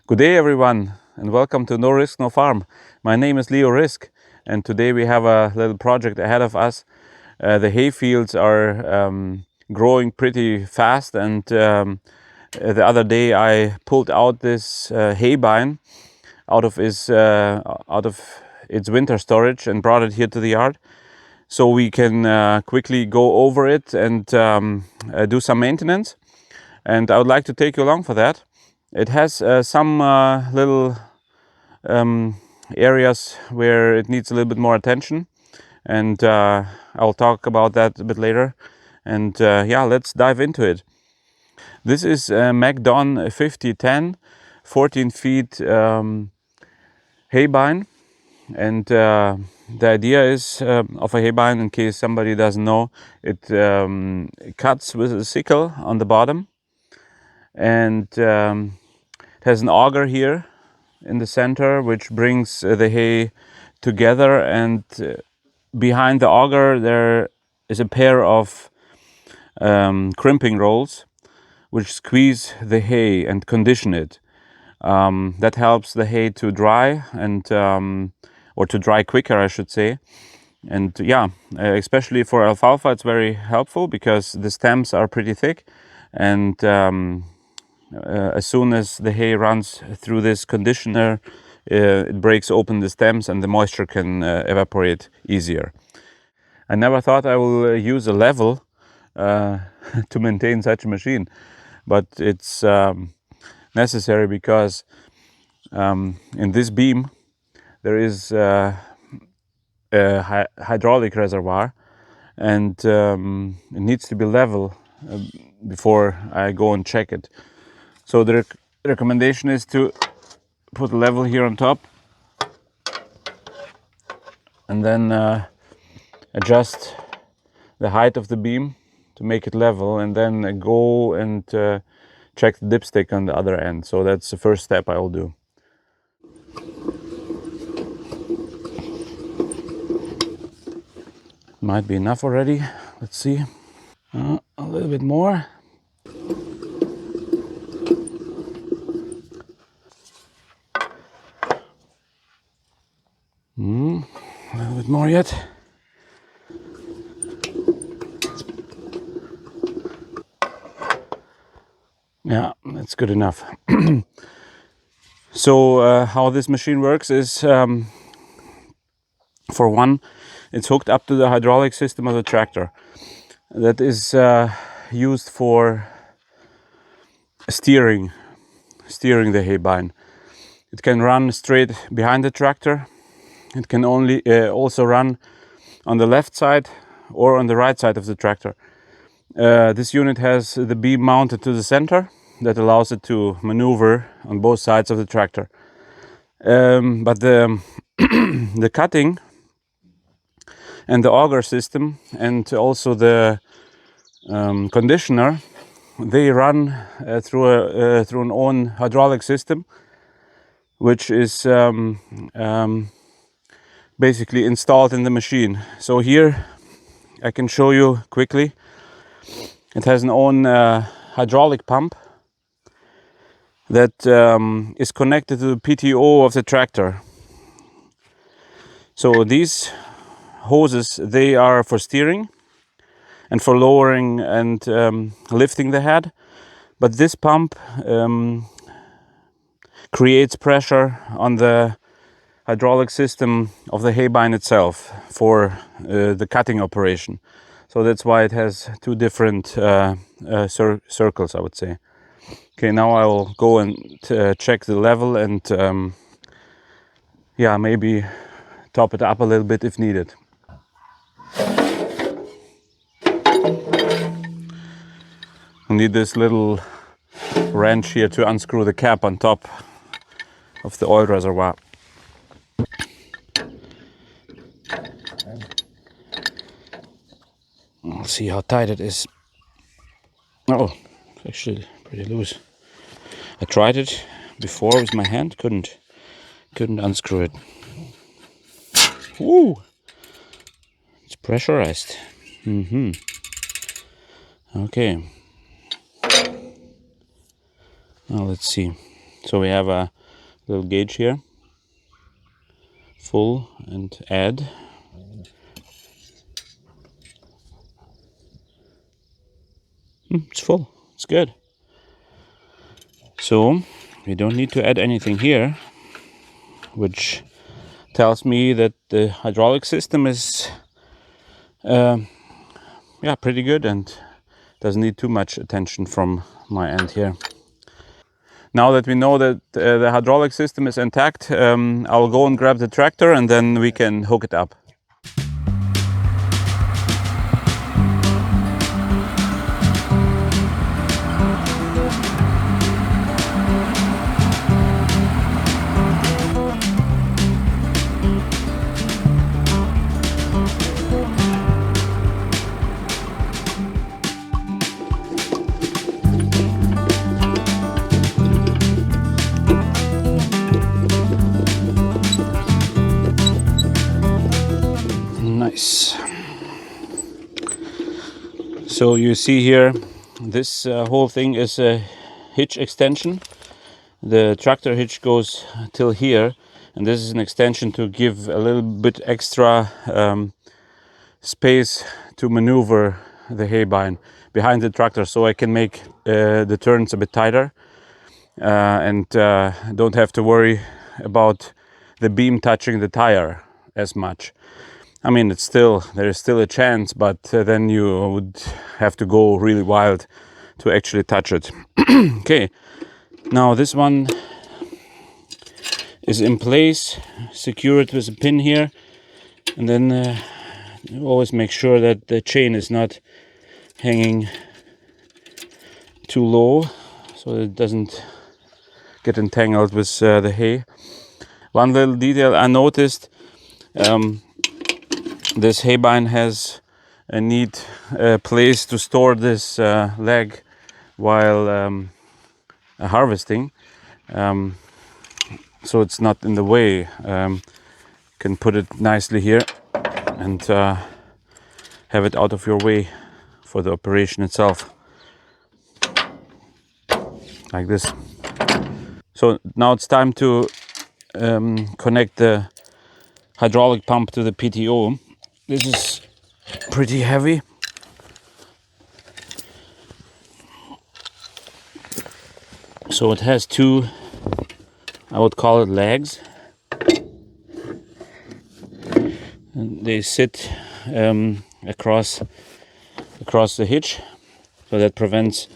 Good day everyone and welcome to No Risk No Farm. My name is Leo Risk and today we have a little project ahead of us. The hay fields are growing pretty fast and the other day I pulled out this haybine out of its winter storage and brought it here to the yard so we can quickly go over it and do some maintenance, and I would like to take you along for that. It has some little areas where it needs a little bit more attention, and I'll talk about that a bit later. And yeah, let's dive into it. This is MacDon 5010, 14 feet haybine, and the idea is of a haybine, in case somebody doesn't know, it cuts with a sickle on the bottom, and it has an auger here in the center which brings the hay together, and behind the auger there is a pair of crimping rolls which squeeze the hay and condition it. That helps the hay to dry and or to dry quicker, I should say. And yeah, especially for alfalfa it's very helpful because the stems are pretty thick, and as soon as the hay runs through this conditioner, it breaks open the stems and the moisture can evaporate easier. I never thought I will use a level to maintain such a machine, but it's necessary because in this beam there is a hydraulic reservoir, and it needs to be level before I go and check it. So the recommendation is to put a level here on top and then adjust the height of the beam to make it level, and then go and check the dipstick on the other end. So that's the first step I will do. Might be enough already. Let's see. A little bit more. A little bit more yet. Yeah, that's good enough. So how this machine works is, for one, it's hooked up to the hydraulic system of the tractor. That is used for steering the haybine. It can run straight behind the tractor. It can also run on the left side or on the right side of the tractor. This unit has the beam mounted to the center that allows it to maneuver on both sides of the tractor. But the the cutting and the auger system and also the conditioner, they run through an own hydraulic system, which is basically installed in the machine. So here I can show you quickly. It has an own hydraulic pump that is connected to the PTO of the tractor. So these hoses, they are for steering and for lowering and lifting the head, but this pump creates pressure on the hydraulic system of the haybine itself for the cutting operation. So that's why it has two different circles, I would say. Okay, now I will go and check the level and yeah, maybe top it up a little bit if needed. I need this little wrench here to unscrew the cap on top of the oil reservoir. I'll see how tight it is. Oh, it's actually pretty loose. I tried it before with my hand, couldn't unscrew it. Woo! It's pressurized. Okay. Now let's see. So we have a little gauge here, full, and add. It's full. It's good. So we don't need to add anything here, which tells me that the hydraulic system is pretty good and doesn't need too much attention from my end here. Now that we know that the hydraulic system is intact, I'll go and grab the tractor and then we can hook it up. Nice. So you see here, this whole thing is a hitch extension. The tractor hitch goes till here, and this is an extension to give a little bit extra space to maneuver the haybine behind the tractor, so I can make the turns a bit tighter and don't have to worry about the beam touching the tire as much. I mean, there is still a chance, but then you would have to go really wild to actually touch it. Okay, now this one is in place, secure it with a pin here, and then always make sure that the chain is not hanging too low so that it doesn't get entangled with the hay. One little detail I noticed, this haybine has a neat place to store this leg while harvesting, so it's not in the way. Can put it nicely here and have it out of your way for the operation itself, like this. So now it's time to connect the hydraulic pump to the PTO. This is pretty heavy. So it has two, I would call it legs. And they sit across the hitch, so that prevents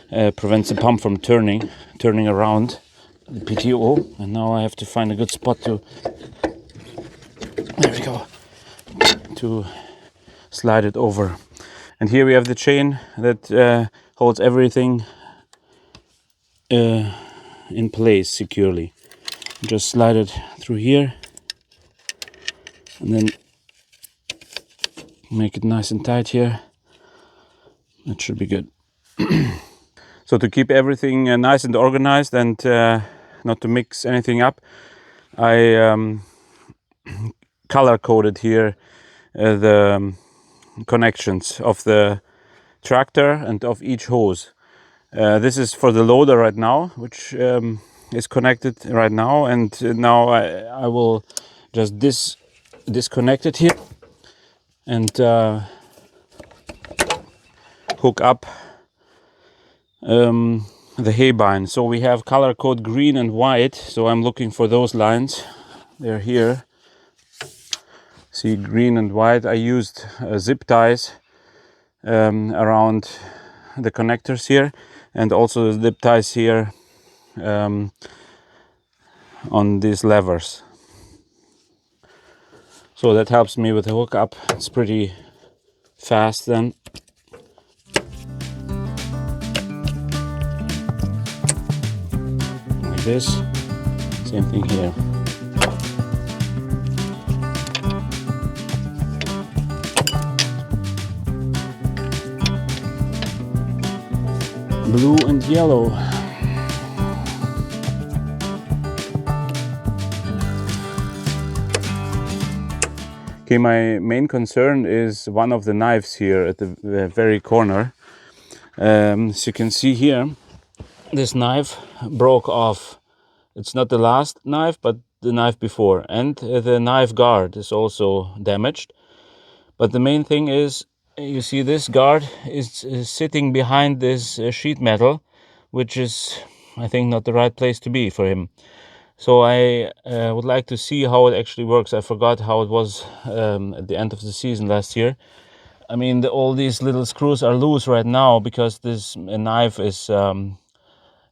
the pump from turning around the PTO. And now I have to find a good spot to, there we go, to slide it over. And here we have the chain that holds everything in place securely. Just slide it through here and then make it nice and tight here. That should be good. So to keep everything nice and organized and not to mix anything up, I color coded here the connections of the tractor and of each hose. This is for the loader right now, which is connected right now, and now I will just disconnect it here and hook up the haybine. So we have color code green and white, so I'm looking for those lines. They're here. See, green and white. I used zip ties around the connectors here, and also the zip ties here on these levers. So that helps me with the hookup. It's pretty fast then. Like this. Same thing here. Blue and yellow. Okay, my main concern is one of the knives here at the very corner. As you can see here, this knife broke off It's not the last knife, but the knife before. And the knife guard is also damaged. But the main thing is, you see this guard is sitting behind this sheet metal, which is, I think, not the right place to be for him. So I would like to see how it actually works. I forgot how it was at the end of the season last year. I mean, all these little screws are loose right now because this knife is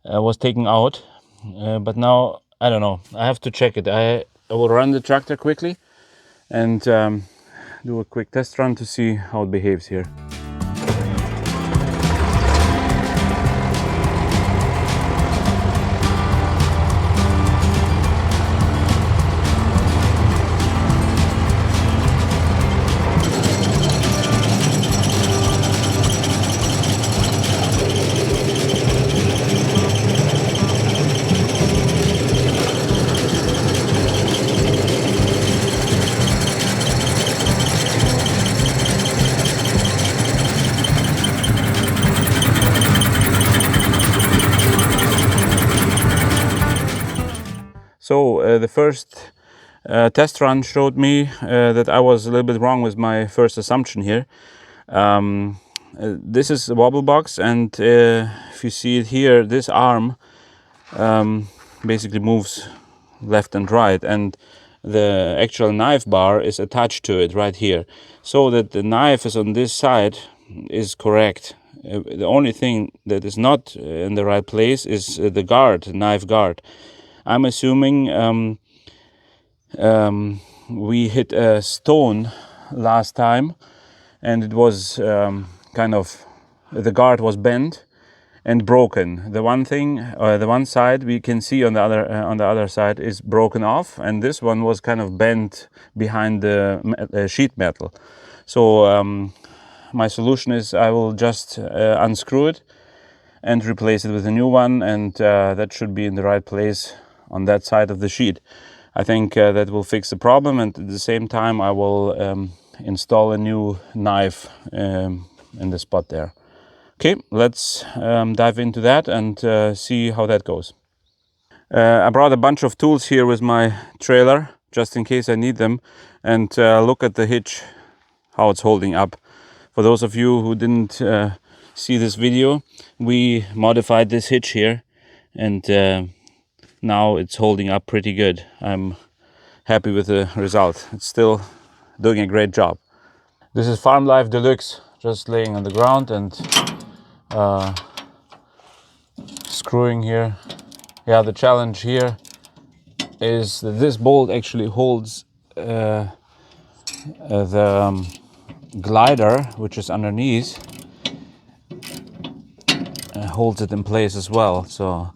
was taken out. But now, I don't know. I have to check it. I will run the tractor quickly and do a quick test run to see how it behaves here. So the first test run showed me that I was a little bit wrong with my first assumption here. This is a wobble box, and if you see it here, this arm basically moves left and right, and the actual knife bar is attached to it right here, so that the knife is on this side is correct. The only thing that is not in the right place is the guard, the knife guard. I'm assuming we hit a stone last time, and it was kind of, the guard was bent and broken. The one side we can see on the other side is broken off, and this one was kind of bent behind the sheet metal. So my solution is I will just unscrew it and replace it with a new one, and that should be in the right place on that side of the sheet. I think that will fix the problem, and at the same time I will install a new knife in the spot there. Okay, let's dive into that and see how that goes. I brought a bunch of tools here with my trailer just in case I need them, and look at the hitch, how it's holding up. For those of you who didn't see this video, we modified this hitch here, and now it's holding up pretty good. I'm happy with the result. It's still doing a great job. This is Farm Life Deluxe, just laying on the ground and screwing here. Yeah, the challenge here is that this bolt actually holds the glider, which is underneath, holds it in place as well. So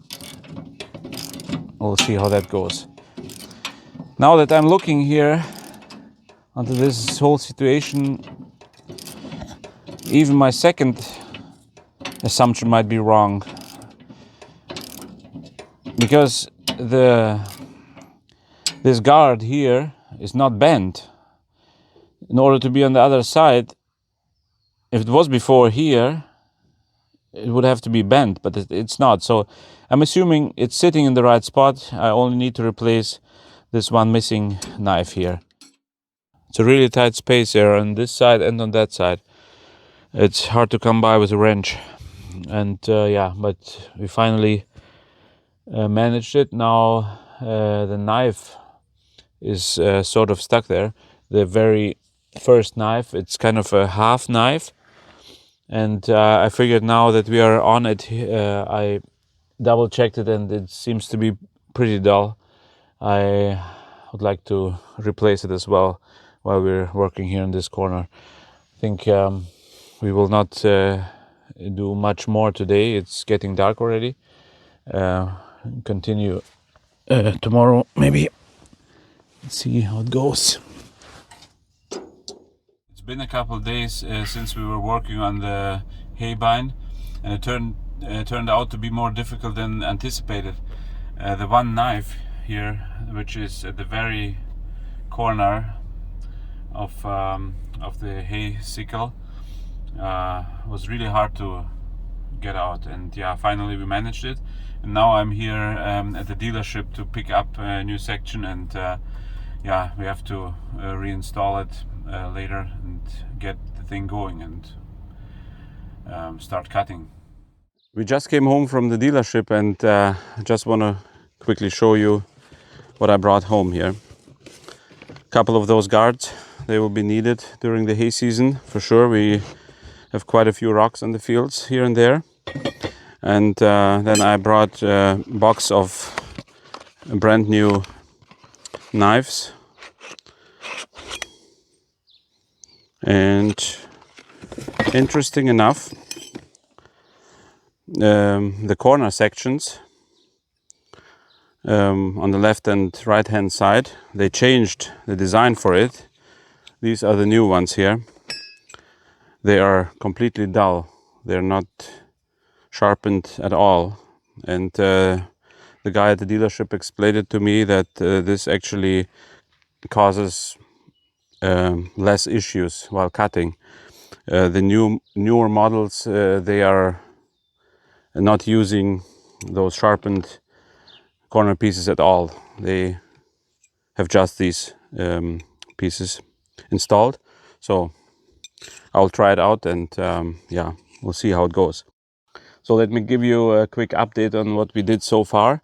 we'll see how that goes. Now that I'm looking here onto this whole situation, even my second assumption might be wrong, because this guard here is not bent. In order to be on the other side, if it was before here, it would have to be bent, but it's not. So I'm assuming it's sitting in the right spot. I only need to replace this one missing knife here. It's a really tight space here on this side and on that side. It's hard to come by with a wrench. And yeah, but we finally managed it. Now the knife is sort of stuck there. The very first knife, it's kind of a half knife. And I figured now that we are on it, I double checked it and it seems to be pretty dull. I would like to replace it as well while we're working here in this corner. I think we will not do much more today. It's getting dark already. Continue tomorrow maybe. Let's see how it goes. It's been a couple of days since we were working on the Haybine, and it turned out to be more difficult than anticipated. The one knife here, which is at the very corner of the hay sickle, was really hard to get out. And yeah, finally we managed it. And now I'm here at the dealership to pick up a new section, and yeah, we have to reinstall it later and get the thing going and start cutting. We just came home from the dealership, and I just want to quickly show you what I brought home here. A couple of those guards, they will be needed during the hay season for sure. We have quite a few rocks in the fields here and there. And then I brought a box of brand new knives. And interesting enough, the corner sections on the left and right hand side, they changed the design for it. These are the new ones here. They are completely dull. They're not sharpened at all. And the guy at the dealership explained it to me that this actually causes less issues while cutting. The newer models, they are not using those sharpened corner pieces at all. They have just these pieces installed. So I'll try it out, and yeah, we'll see how it goes. So let me give you a quick update on what we did so far.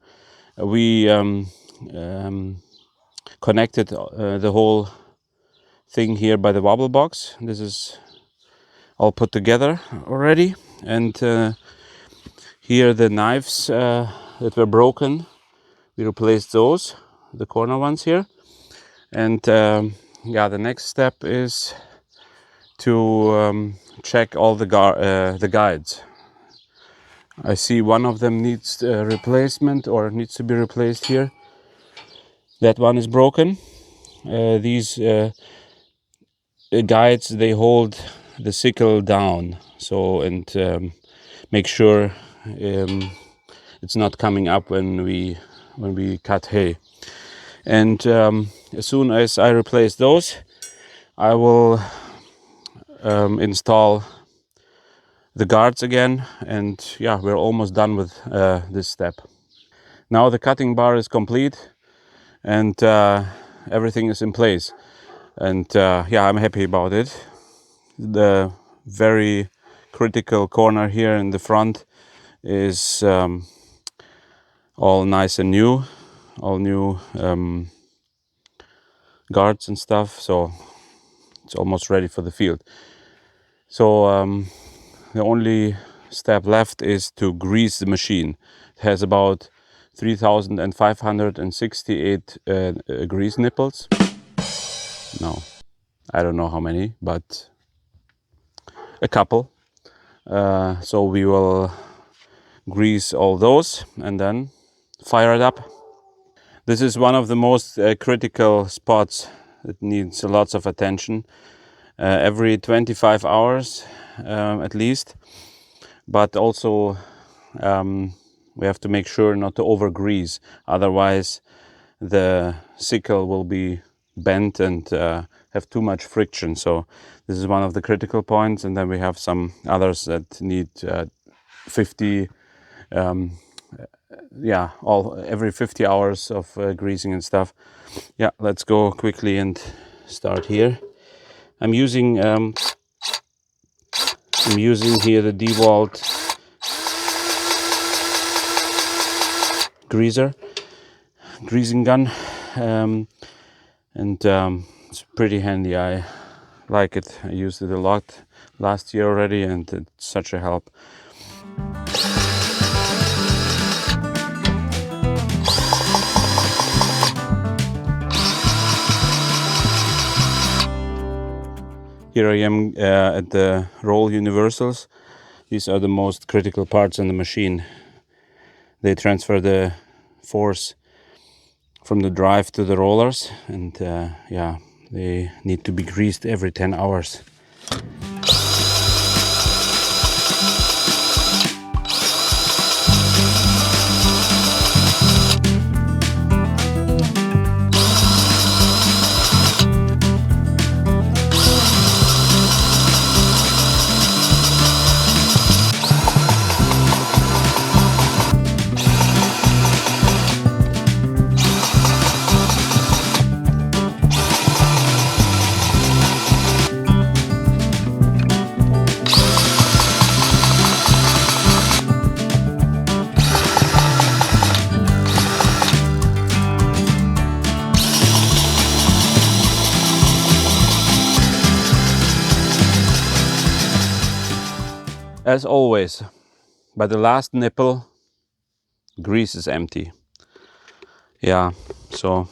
We connected the whole thing here by the wobble box. This is all put together already, and here the knives that were broken, we replaced those, the corner ones here. And yeah, the next step is to check all the guides. I see one of them needs replacement, or needs to be replaced here. That one is broken. These guides, they hold the sickle down, so, and make sure it's not coming up when we cut hay. And as soon as I replace those, I will install the guards again, and yeah, we're almost done with this step. Now the cutting bar is complete, and everything is in place, and yeah, I'm happy about it. The very critical corner here in the front is all nice and new, all new guards and stuff, so it's almost ready for the field. So the only step left is to grease the machine. It has about 3,568 grease nipples. No, I don't know how many, but a couple. So we will grease all those and then fire it up. This is one of the most critical spots that needs lots of attention. Every 25 hours at least, but also we have to make sure not to over grease, otherwise the sickle will be bent and have too much friction. So this is one of the critical points, and then we have some others that need 50 yeah, every 50 hours of greasing and stuff. Yeah, let's go quickly and start here. I'm using here the DeWalt greasing gun, and it's pretty handy. I like it. I used it a lot last year already, and it's such a help. Here I am at the roll universals. These are the most critical parts in the machine. They transfer the force from the drive to the rollers, and yeah, they need to be greased every 10 hours. As always, by the last nipple, grease is empty. Yeah, so,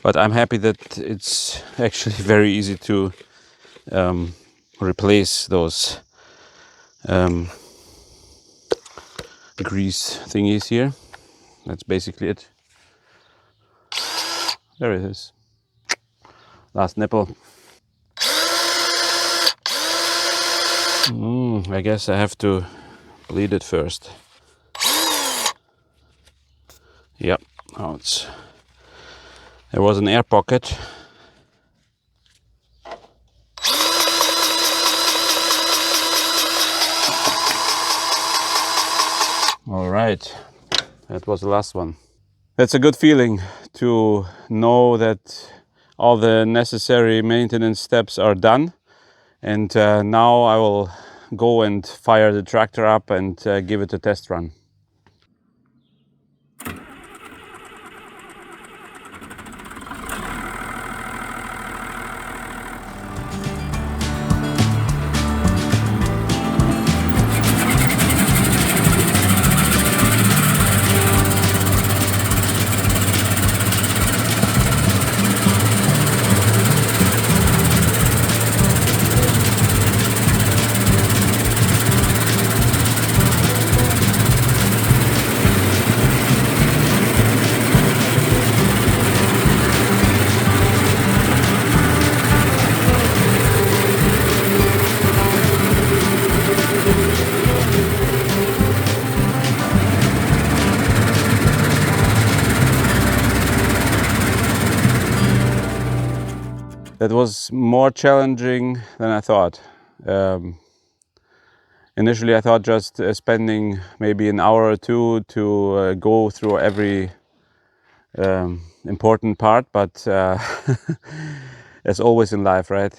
but I'm happy that it's actually very easy to replace those grease thingies here. That's basically it. There it is. Last nipple. I guess I have to bleed it first. Yep. Oh, there was an air pocket. All right. That was the last one. That's a good feeling to know that all the necessary maintenance steps are done. And now I will go and fire the tractor up and give it a test run. That was more challenging than I thought. Initially, I thought just spending maybe an hour or two to go through every important part, but as always in life, right?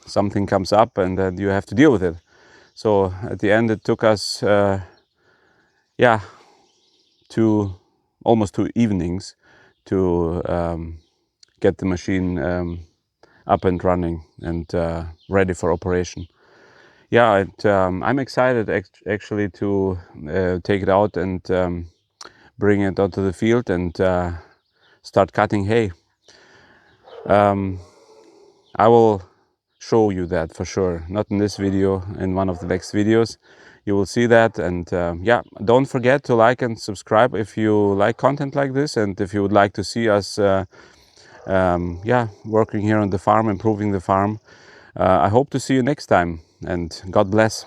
Something comes up and then you have to deal with it. So at the end, it took us, almost 2 evenings to get the machine up and running and ready for operation. Yeah, I'm excited actually to take it out and bring it onto the field and start cutting hay. I will show you that for sure, not in this video, in one of the next videos you will see that. And yeah, don't forget to like and subscribe if you like content like this, and if you would like to see us working here on the farm, improving the farm. I hope to see you next time, and God bless.